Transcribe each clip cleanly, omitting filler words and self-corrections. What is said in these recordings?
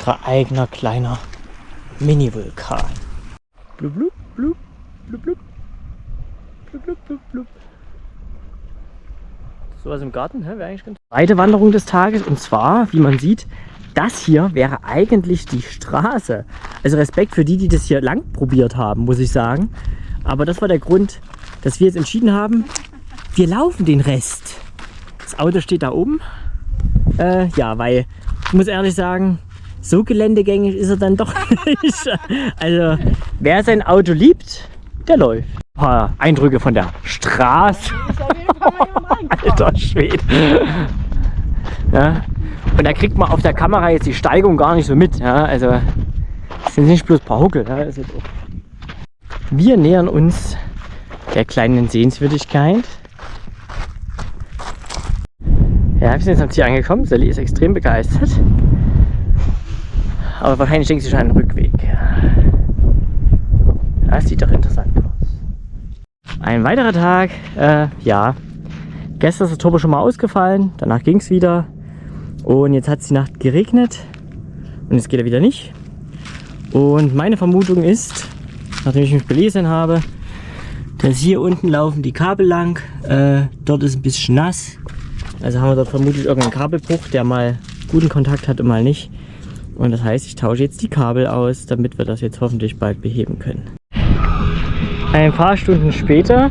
unser eigener kleiner Mini-Vulkan. Blub, blub, blub, blub, blub. Blub, blub, blub, blub. Sowas im Garten, wäre eigentlich ganz. Zweite Wanderung des Tages, und zwar, wie man sieht, das hier wäre eigentlich die Straße. Also Respekt für die, die das hier lang probiert haben, muss ich sagen. Aber das war der Grund, dass wir jetzt entschieden haben, wir laufen den Rest. Das Auto steht da oben. Ja, weil ich muss ehrlich sagen, so geländegängig ist er dann doch nicht. Also wer sein Auto liebt, der läuft. Ein paar Eindrücke von der Straße. Alter Schwede. Ja. Und da kriegt man auf der Kamera jetzt die Steigung gar nicht so mit. Ja. Also es sind nicht bloß ein paar Huckel. Ja. Also, wir nähern uns der kleinen Sehenswürdigkeit. Ja, wir sind jetzt am Ziel angekommen. Sally ist extrem begeistert. Aber wahrscheinlich denkt sie schon an den Rückweg. Das sieht doch interessant aus. Ein weiterer Tag. Ja, gestern ist das Turbo schon mal ausgefallen. Danach ging es wieder. Und jetzt hat es die Nacht geregnet. Und jetzt geht er wieder nicht. Und meine Vermutung ist, nachdem ich mich belesen habe, dass hier unten laufen die Kabel lang. Dort ist ein bisschen nass. Also haben wir dort vermutlich irgendeinen Kabelbruch, der mal guten Kontakt hat und mal nicht. Und das heißt, ich tausche jetzt die Kabel aus, damit wir das jetzt hoffentlich bald beheben können. Ein paar Stunden später,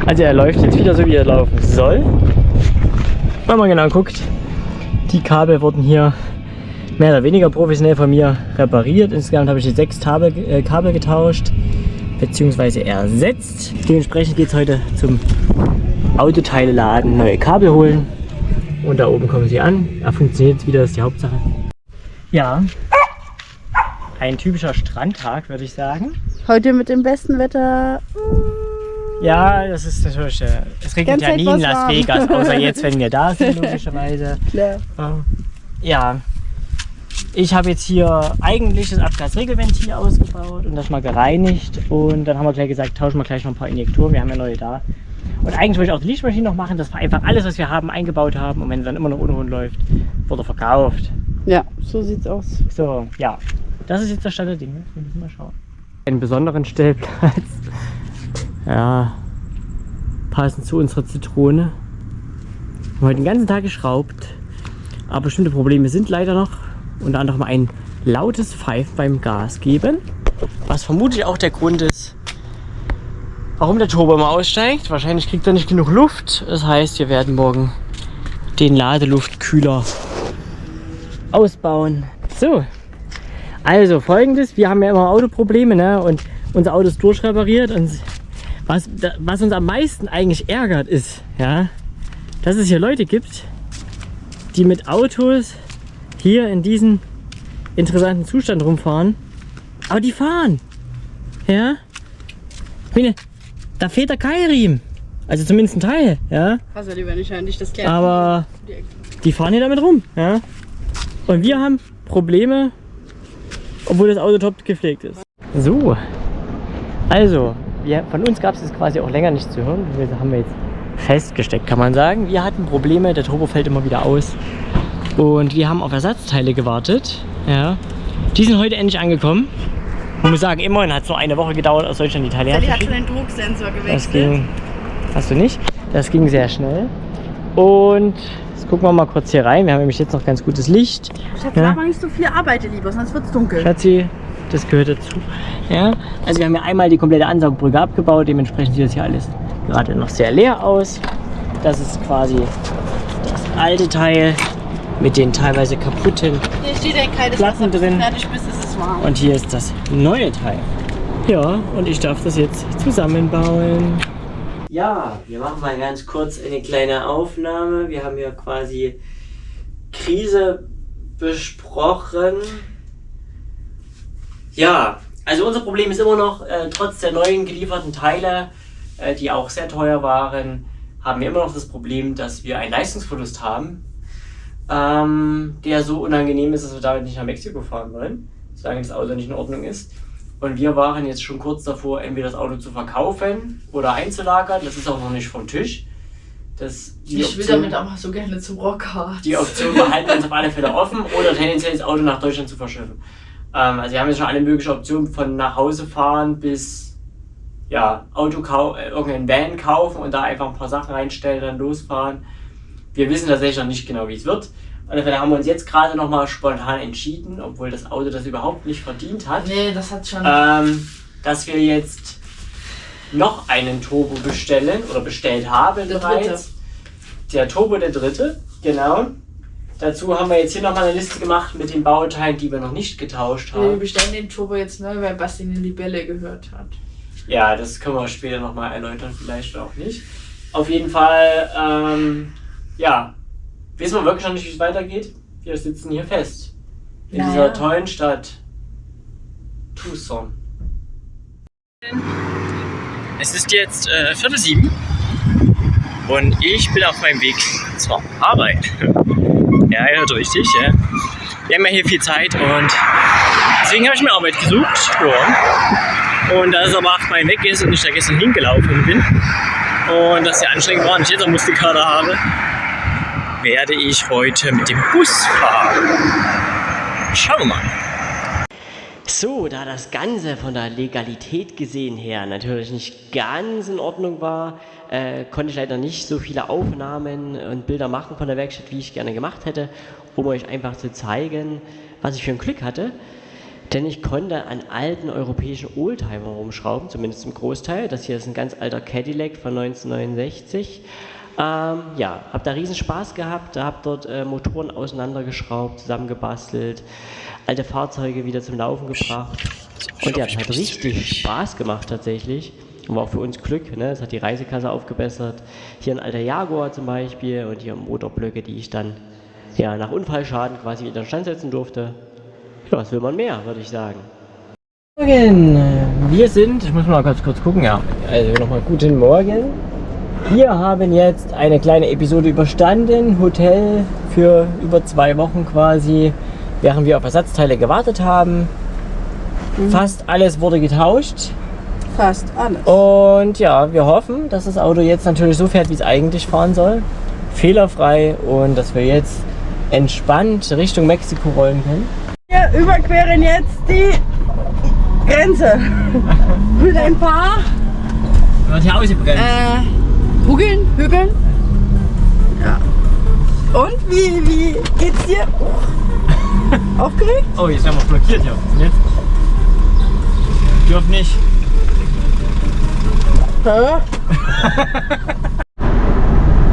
also er läuft jetzt wieder so, wie er laufen soll. Wenn man genau guckt, die Kabel wurden hier mehr oder weniger professionell von mir repariert. Insgesamt habe ich jetzt 6 Kabel getauscht bzw. ersetzt. Dementsprechend geht es heute zum Autoteileladen, neue Kabel holen. Und da oben kommen sie an. Er funktioniert jetzt wieder, das ist die Hauptsache. Ja, ein typischer Strandtag, würde ich sagen. Heute mit dem besten Wetter. Ja, das ist natürlich. Es regnet ja nie in Las Vegas, außer jetzt, wenn wir da sind, logischerweise. Klar. Ja, ich habe jetzt hier eigentlich das Abgasregelventil ausgebaut und das mal gereinigt. Und dann haben wir gleich gesagt, tauschen wir gleich noch ein paar Injektoren. Wir haben ja neue da. Und eigentlich wollte ich auch die Lichtmaschine noch machen, dass wir einfach alles, was wir haben, eingebaut haben. Und wenn es dann immer noch ohne Hund läuft, wird er verkauft. Ja, so sieht's aus. So, ja. Das ist jetzt der Stand der Dinge. Wir müssen mal schauen. Einen besonderen Stellplatz. Ja. Passend zu unserer Zitrone. Wir haben heute den ganzen Tag geschraubt. Aber bestimmte Probleme sind leider noch. Unter anderem ein lautes Pfeifen beim Gas geben. Was vermutlich auch der Grund ist, warum der Turbo mal aussteigt. Wahrscheinlich kriegt er nicht genug Luft. Das heißt, wir werden morgen den Ladeluftkühler ausbauen. So, also Folgendes. Wir haben ja immer Autoprobleme, ne? Und unser Auto ist durchrepariert. Und was uns am meisten eigentlich ärgert ist, ja, dass es hier Leute gibt, die mit Autos hier in diesem interessanten Zustand rumfahren. Aber die fahren. Ja. Ich meine, da fehlt der Keilriemen. Also zumindest ein Teil, ja. Also lieber nicht das Geld. Aber die fahren hier damit rum, ja. Und wir haben Probleme, obwohl das Auto top gepflegt ist. So, also, von uns gab es jetzt quasi auch länger nicht zu hören. Das haben wir jetzt festgesteckt, kann man sagen. Wir hatten Probleme, der Turbo fällt immer wieder aus. Und wir haben auf Ersatzteile gewartet. Ja. Die sind heute endlich angekommen. Ich muss sagen, immerhin hat es nur eine Woche gedauert, aus Deutschland die Teile herzuschicken. Die hat schon den Drucksensor gewechselt. Das ging, hast du nicht? Das ging sehr schnell. Und jetzt gucken wir mal kurz hier rein. Wir haben nämlich jetzt noch ganz gutes Licht. Schatzi, mach mal nicht so viel, arbeite lieber, sonst wird es dunkel. Schatzi, das gehört dazu. Ja, also wir haben ja einmal die komplette Ansaugbrücke abgebaut. Dementsprechend sieht das hier alles gerade noch sehr leer aus. Das ist quasi das alte Teil mit den teilweise kaputten hier steht ein kaltes Platten Wasser, drin. Fertig bist, ist es warm. Und hier ist das neue Teil. Ja, und ich darf das jetzt zusammenbauen. Ja, wir machen mal ganz kurz eine kleine Aufnahme. Wir haben ja quasi Krise besprochen. Ja, also unser Problem ist immer noch, trotz der neuen gelieferten Teile, die auch sehr teuer waren, haben wir immer noch das Problem, dass wir einen Leistungsverlust haben, der so unangenehm ist, dass wir damit nicht nach Mexiko fahren wollen, solange das Auto nicht in Ordnung ist. Und wir waren jetzt schon kurz davor, entweder das Auto zu verkaufen oder einzulagern. Das ist auch noch nicht vom Tisch. Ich will damit aber so gerne zum Rockhard. Die Option behalten wir uns auf alle Fälle offen oder tendenziell das Auto nach Deutschland zu verschiffen. Also wir haben jetzt schon alle möglichen Optionen von nach Hause fahren bis ja, irgendeinen Van kaufen und da einfach ein paar Sachen reinstellen, dann losfahren. Wir wissen tatsächlich noch nicht genau, wie es wird. Auf alle Fälle haben wir uns jetzt gerade nochmal spontan entschieden, obwohl das Auto das überhaupt nicht verdient hat. Nee, das hat schon. Dass wir jetzt noch einen Turbo bestellen oder bestellt haben bereits. Der Turbo der dritte, genau. Dazu haben wir jetzt hier nochmal eine Liste gemacht mit den Bauteilen, die wir noch nicht getauscht haben. Wir bestellen den Turbo jetzt neu, weil Basti eine Libelle gehört hat. Ja, das können wir später nochmal erläutern, vielleicht auch nicht. Auf jeden Fall, ja, wissen wir wirklich noch nicht, wie es weitergeht. Wir sitzen hier fest. In dieser tollen Stadt Tucson. Es ist jetzt 6:45 und ich bin auf meinem Weg zur Arbeit. Ja, ihr hört richtig, ja. Wir haben ja hier viel Zeit und deswegen habe ich mir Arbeit gesucht. Ja. Und da es aber 8 Meilen weg ist und ich da gestern hingelaufen bin und das sehr anstrengend war und ich jetzt eine Muskelkater habe, werde ich heute mit dem Bus fahren. Schauen wir mal. So, da das Ganze von der Legalität gesehen her natürlich nicht ganz in Ordnung war, konnte ich leider nicht so viele Aufnahmen und Bilder machen von der Werkstatt, wie ich gerne gemacht hätte, um euch einfach zu zeigen, was ich für ein Glück hatte. Denn ich konnte an alten europäischen Oldtimern rumschrauben, zumindest im Großteil. Das hier ist ein ganz alter Cadillac von 1969. Ja, habe da riesen Spaß gehabt, habe dort Motoren auseinandergeschraubt, zusammengebastelt, alte Fahrzeuge wieder zum Laufen gebracht und ja, das hat richtig Spaß gemacht tatsächlich und war auch für uns Glück, ne? Es hat die Reisekasse aufgebessert, hier ein alter Jaguar zum Beispiel und hier Motorblöcke, die ich dann ja, nach Unfallschaden quasi wieder instand setzen durfte. Ja, was will man mehr, würde ich sagen. Morgen, wir sind, ich muss mal ganz kurz gucken, ja, also nochmal guten Morgen. Wir haben jetzt eine kleine Episode überstanden, Hotel für über 2 Wochen quasi, während wir auf Ersatzteile gewartet haben. Fast alles wurde getauscht. Fast alles. Und ja, wir hoffen, dass das Auto jetzt natürlich so fährt, wie es eigentlich fahren soll. Fehlerfrei und dass wir jetzt entspannt Richtung Mexiko rollen können. Wir überqueren jetzt die Grenze. Mit ein paar Wird hier ausgebremst. Hügeln. Ja. Und wie geht's dir? Aufgeregt? Oh, jetzt werden wir blockiert hier. Jetzt. Dürfen nicht.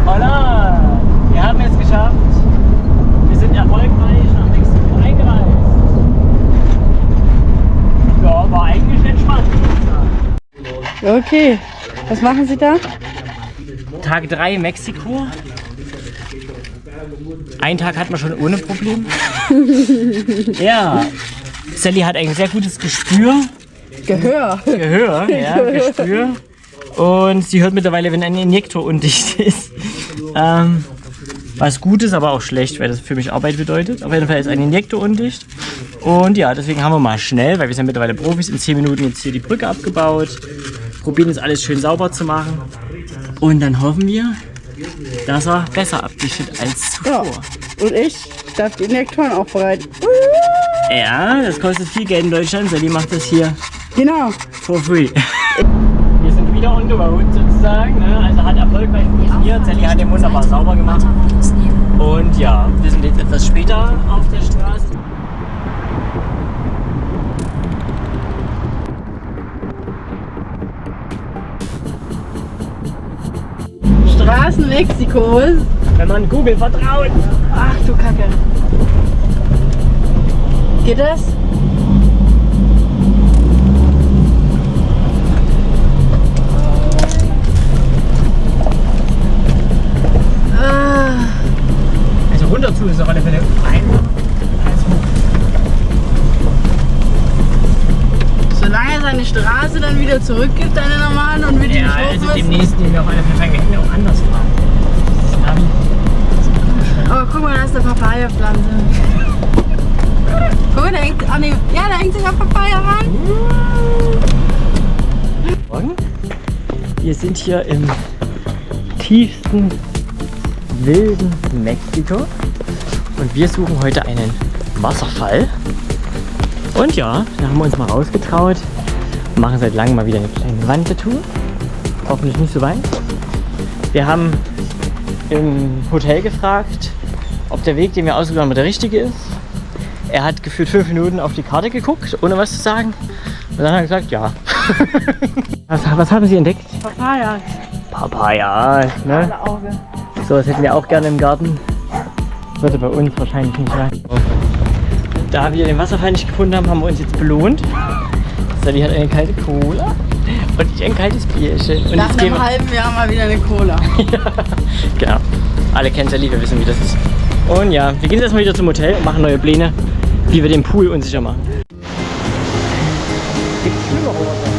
Hola! Wir haben es geschafft. Wir sind erfolgreich nach Mexiko eingereist. Ja, war eigentlich entspannt. Okay. Was machen Sie da? Tag 3 Mexiko. Einen Tag hatten wir schon ohne Problem. Ja. Sally hat ein sehr gutes Gespür. Gehör, ja, Gespür. Und sie hört mittlerweile, wenn ein Injektor undicht ist. Was gut ist, aber auch schlecht, weil das für mich Arbeit bedeutet. Auf jeden Fall ist ein Injektor undicht. Und ja, deswegen haben wir mal schnell, weil wir sind mittlerweile Profis, in 10 Minuten jetzt hier die Brücke abgebaut. Probieren jetzt alles schön sauber zu machen. Und dann hoffen wir, dass er besser abdichtet als zuvor. Ja. Und ich darf die Injektoren auch bereit. Ja, das kostet viel Geld in Deutschland. Sally macht das hier Genau. for free. Wir sind wieder on the road sozusagen. Ne? Also hat erfolgreich funktioniert. Sally hat den wunderbar sauber gemacht. Und ja, wir sind jetzt etwas später auf der Straße. Straßen Mexikos. Wenn man Google vertraut. Ach du Kacke. Geht das? Also runter zu ist auf alle Fälle einfach. Solange er seine Straße dann wieder zurückgibt, eine normale, und wir die nicht hoch also müssen. demnächst nehmen wir auf alle Fälle, wir hätten auch anders fahren. Das Navi. Oh, guck mal, da ist eine Papaya-Pflanze. Guck mal, da hängt, da hängt sich eine Papaya ran. Morgen. Wir sind hier im tiefsten wilden Mexiko und wir suchen heute einen Wasserfall. Und ja, da haben wir uns mal rausgetraut, machen seit langem mal wieder eine kleine Wandertour. Hoffentlich nicht so weit. Wir haben im Hotel gefragt, ob der Weg, den wir ausgesucht haben, der richtige ist. Er hat gefühlt 5 Minuten auf die Karte geguckt, ohne was zu sagen. Und dann hat er gesagt, ja. Was haben Sie entdeckt? Papaya. Papaya, ne? Auge. So, das hätten wir auch gerne im Garten. Würde bei uns wahrscheinlich nicht rein. Da wir den Wasserfall nicht gefunden haben, haben wir uns jetzt belohnt. Sally hat eine kalte Cola und ich ein kaltes Bierchen. Und Nach jetzt einem halben Jahr mal wieder eine Cola. Ja, genau. Alle kennen Sally, wir wissen, wie das ist. Und ja, wir gehen jetzt erstmal wieder zum Hotel und machen neue Pläne, wie wir den Pool unsicher machen. Gibt's schlimmere Orte?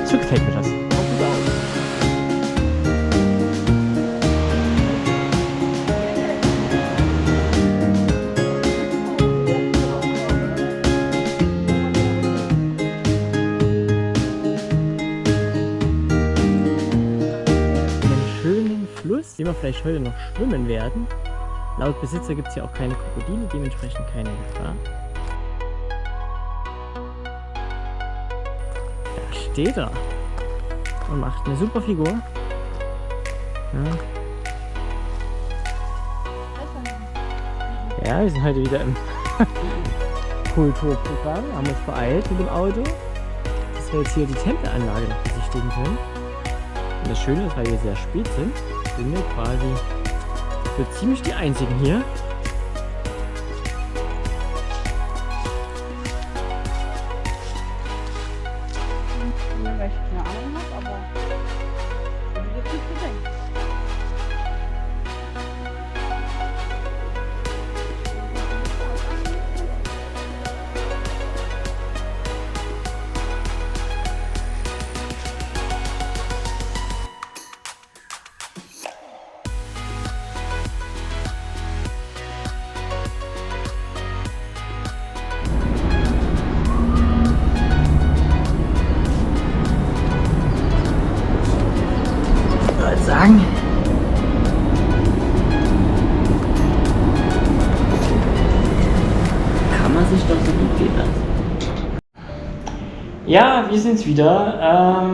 So gefällt mir das. Einen schönen Fluss, den wir vielleicht heute noch schwimmen werden. Laut Besitzer gibt es hier auch keine Krokodile, dementsprechend keine Gefahr. Steht er und macht eine super Figur. Ja, wir sind heute wieder im Kulturprogramm, haben uns beeilt mit dem Auto, dass wir jetzt hier die Tempelanlage noch besichtigen können. Und das Schöne ist, weil wir sehr spät sind wir quasi so ziemlich die einzigen hier. Weil ich keine Ahnung habe, aber das ist jetzt nicht so denken. Sagen. Kann man sich doch so gut gehen lassen. Ja, wir sind's wieder.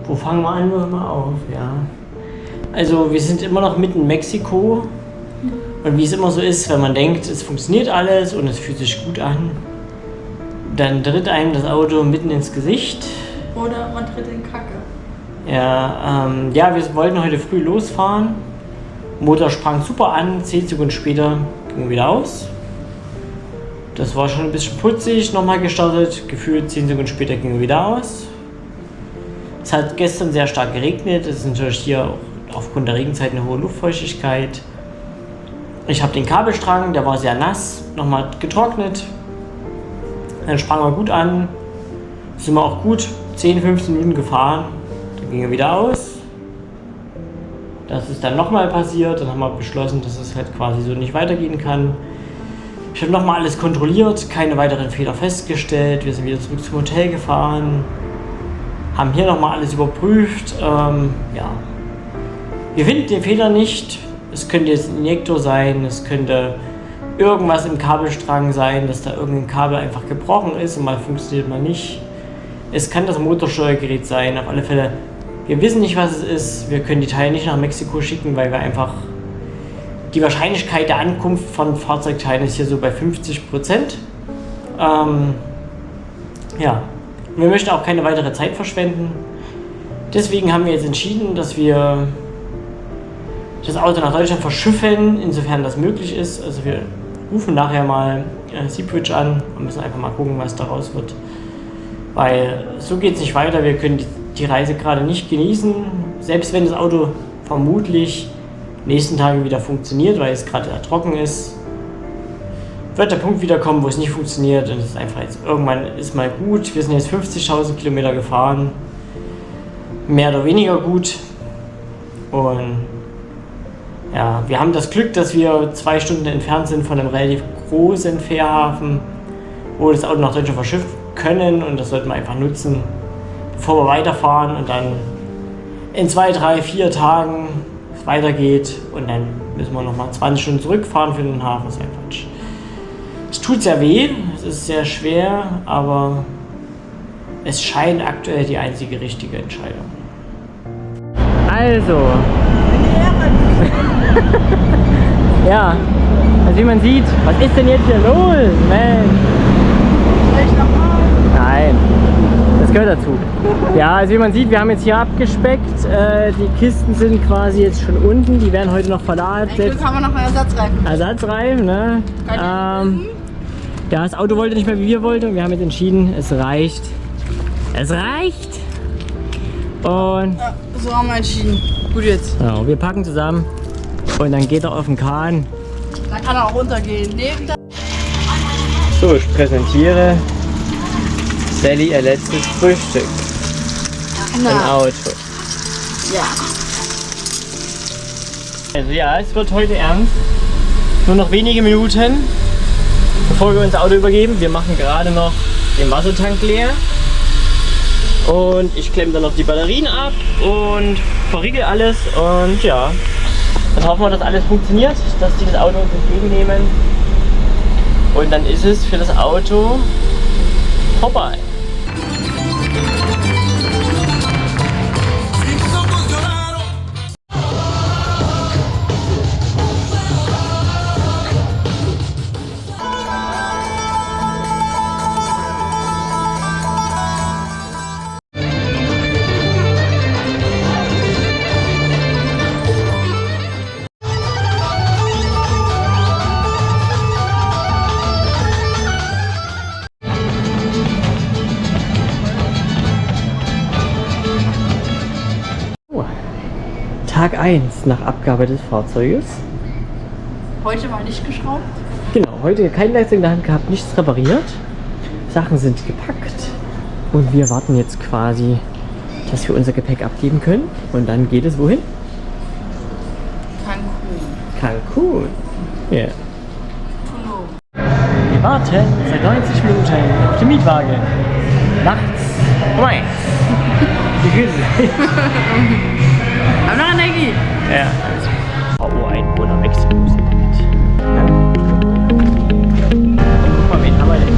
Wo fangen wir an? Wo hören wir auf? Ja. Also wir sind immer noch mitten in Mexiko. Und wie es immer so ist, wenn man denkt, es funktioniert alles und es fühlt sich gut an, dann tritt einem das Auto mitten ins Gesicht. Oder man tritt in Kacke. Ja, wir wollten heute früh losfahren. Motor sprang super an, 10 Sekunden später ging er wieder aus. Das war schon ein bisschen putzig, nochmal gestartet, gefühlt 10 Sekunden später ging er wieder aus. Es hat gestern sehr stark geregnet, es ist natürlich hier auch aufgrund der Regenzeit eine hohe Luftfeuchtigkeit. Ich habe den Kabelstrang, der war sehr nass, nochmal getrocknet. Dann sprang er gut an, sind wir auch gut 10-15 Minuten gefahren. Ging er wieder aus. Das ist dann nochmal passiert. Dann haben wir beschlossen, dass es halt quasi so nicht weitergehen kann. Ich habe nochmal alles kontrolliert, keine weiteren Fehler festgestellt. Wir sind wieder zurück zum Hotel gefahren, haben hier nochmal alles überprüft. Wir finden den Fehler nicht. Es könnte jetzt ein Injektor sein, es könnte irgendwas im Kabelstrang sein, dass da irgendein Kabel einfach gebrochen ist und mal funktioniert, mal nicht. Es kann das Motorsteuergerät sein, auf alle Fälle. Wir wissen nicht, was es ist. Wir können die Teile nicht nach Mexiko schicken, weil wir einfach die Wahrscheinlichkeit der Ankunft von Fahrzeugteilen ist hier so bei 50%. Wir möchten auch keine weitere Zeit verschwenden. Deswegen haben wir jetzt entschieden, dass wir das Auto nach Deutschland verschiffen, insofern das möglich ist. Also wir rufen nachher mal Seabridge an und müssen einfach mal gucken, was daraus wird. Weil so geht es nicht weiter, wir können die Reise gerade nicht genießen, selbst wenn das Auto vermutlich nächsten Tagen wieder funktioniert, weil es gerade trocken ist, wird der Punkt wieder kommen, wo es nicht funktioniert und es ist einfach jetzt irgendwann ist mal gut. Wir sind jetzt 50.000 Kilometer gefahren, mehr oder weniger gut und ja, wir haben das Glück, dass wir 2 Stunden entfernt sind von einem relativ großen Fährhafen, wo das Auto nach Deutschland verschiffen können und das sollten wir einfach nutzen, bevor wir weiterfahren und dann in 2, 3, 4 Tagen es weitergeht und dann müssen wir nochmal 20 Stunden zurückfahren für den Hafen. Das ist einfach Quatsch. Es tut sehr weh, es ist sehr schwer, aber es scheint aktuell die einzige richtige Entscheidung. Also, ja, also wie man sieht, was ist denn jetzt hier los, Mensch? Nein, das gehört dazu. Ja, also wie man sieht, wir haben jetzt hier abgespeckt. Die Kisten sind quasi jetzt schon unten, die werden heute noch verladen. Jetzt haben wir noch einen Ersatzreifen. Ersatzreifen, ne? Ja, das Auto wollte nicht mehr, wie wir wollten. Und wir haben jetzt entschieden, es reicht. Es reicht! Und Ja, so haben wir entschieden. Gut jetzt. genau, wir packen zusammen und dann geht er auf den Kahn. Dann kann er auch runtergehen. Neben der So, ich präsentiere Sally ihr letztes Frühstück im Auto. Ja. Also ja, es wird heute ernst. Nur noch wenige Minuten, bevor wir unser Auto übergeben. Wir machen gerade noch den Wassertank leer. Und ich klemme dann noch die Batterien ab und verriegel alles. Und ja, dann hoffen wir, dass alles funktioniert, dass die das Auto uns entgegennehmen. Und dann ist es für das Auto vorbei. Tag 1 nach Abgabe des Fahrzeuges. Heute mal nicht geschraubt. Genau, heute kein Leistung in der Hand gehabt, nichts repariert. Sachen sind gepackt und wir warten jetzt quasi, dass wir unser Gepäck abgeben können und dann geht es wohin? Cancun. Ja. Yeah. Wir warten seit 90 Minuten auf den Mietwagen. Nachts um 1. Wie geht's? Haben noch Energie. Ja. VO-Einwohner Mexiko sind mit. Ja. Guck mal, wen haben wir denn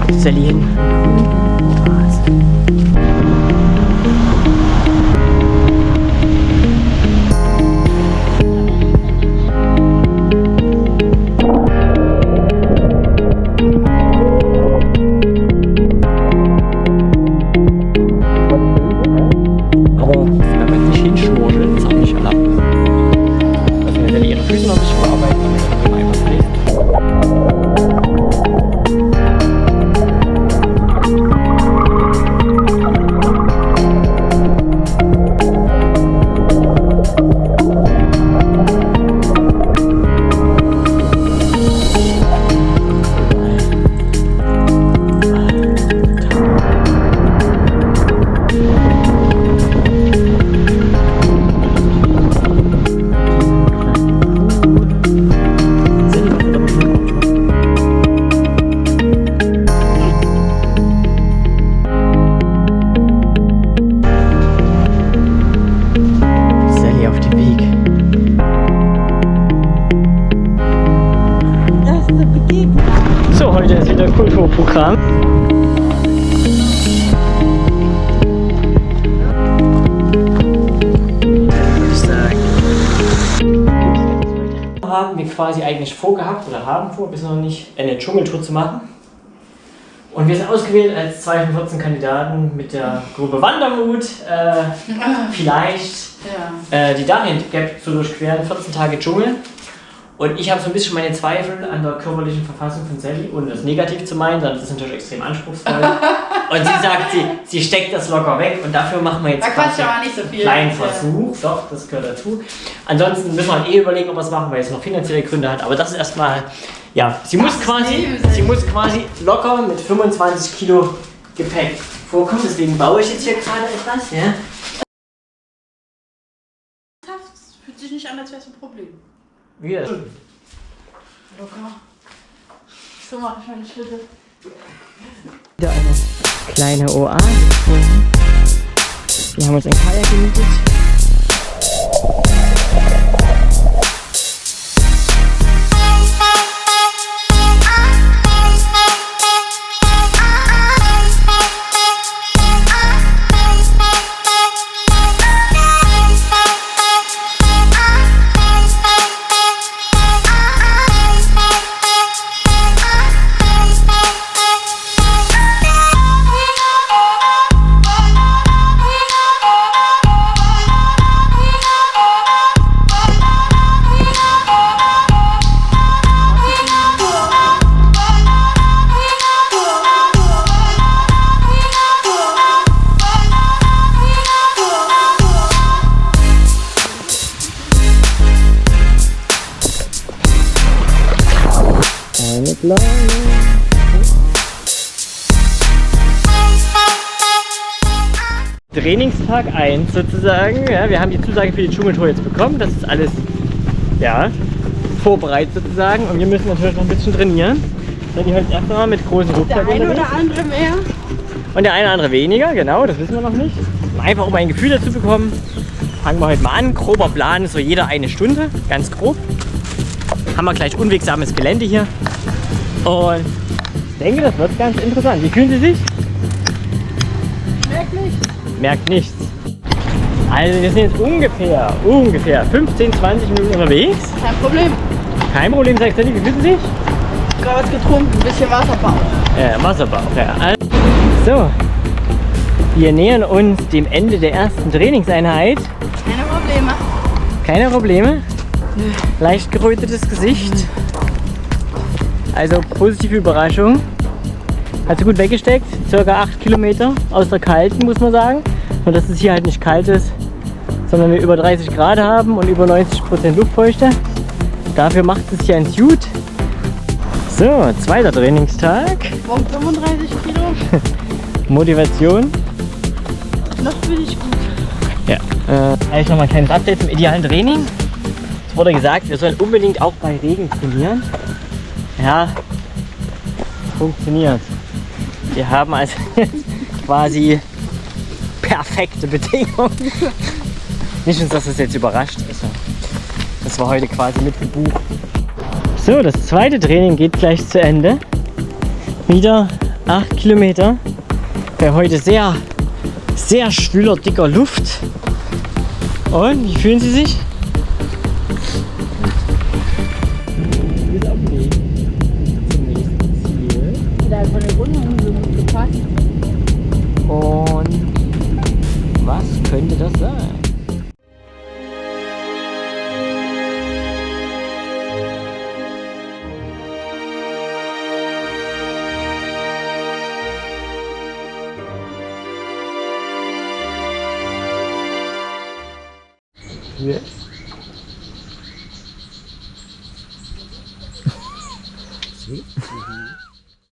hier? Sally hin. So, heute ist wieder Kulturprogramm. Würde ich sagen. Haben wir quasi eigentlich vorgehabt oder haben vor, bis noch nicht eine Dschungeltour zu machen. Und wir sind ausgewählt als 2 von 14 Kandidaten mit der Gruppe Wandermut. Vielleicht die Darien Gap zu durchqueren, 14 Tage Dschungel. Und ich habe so ein bisschen meine Zweifel an der körperlichen Verfassung von Sally, ohne das negativ zu meinen, sondern das ist natürlich extrem anspruchsvoll. Und sie sagt, sie steckt das locker weg und dafür machen wir jetzt einen kleinen Versuch. Doch, das gehört dazu. Ansonsten müssen wir überlegen, ob wir es machen, weil es noch finanzielle Gründe hat. Aber das ist erstmal, ja, sie muss quasi locker mit 25 Kilo Gepäck vorkommen. Deswegen baue ich jetzt hier gerade etwas. Ja? Das fühlt sich nicht an, als wäre es ein Problem. Wie das? Locker. So mache ich meine Schritte. Wieder eine kleine Oase gefunden. Wir haben uns ein Kajak gemietet. Eine kleine. Trainingstag 1 sozusagen. Ja, wir haben die Zusage für die Dschungeltour jetzt bekommen. Das ist alles vorbereitet sozusagen. Und wir müssen natürlich noch ein bisschen trainieren. Denn die heute erst einmal mit großen Rucksack Der eine oder andere mehr. Und der eine oder andere weniger, genau, das wissen wir noch nicht. Einfach um ein Gefühl dazu bekommen, fangen wir heute mal an. Grober Plan ist so jeder 1 Stunde, ganz grob. Haben wir gleich unwegsames Gelände hier. Und ich denke, das wird ganz interessant. Wie fühlen Sie sich? Merkt nichts. Merkt nichts. Also wir sind jetzt ungefähr 15, 20 Minuten unterwegs. Kein Problem. Kein Problem, sagt Sally. Wie fühlen Sie sich? Gerade was getrunken, ein bisschen Wasserbauch. Wasserbauch, ja. So, wir nähern uns dem Ende der ersten Trainingseinheit. Keine Probleme. Keine Probleme? Nö. Leicht gerötetes Gesicht. Also positive Überraschung. Hat sie gut weggesteckt. Circa 8 Kilometer aus der kalten, muss man sagen. Und dass es hier halt nicht kalt ist, sondern wir über 30 Grad haben und über 90% Luftfeuchte. Dafür macht es hier ganz gut. So, zweiter Trainingstag. Morgen 35 Kilo. Motivation. Noch fühle ich gut. Ja. Eigentlich nochmal ein kleines Update zum idealen Training. Es wurde gesagt, wir sollen unbedingt auch bei Regen trainieren. Ja, funktioniert. Wir haben also quasi perfekte Bedingungen. Nicht uns, dass es jetzt überrascht ist. Das war heute quasi mitgebucht. So, das zweite Training geht gleich zu Ende. Wieder 8 Kilometer. Bei heute sehr, sehr schwüler, dicker Luft. Und wie fühlen Sie sich? Wir sind auf dem Weg zum nächsten Ziel. Da von der Runde so gut gepasst. Und was könnte das sein? Yes. Sweet.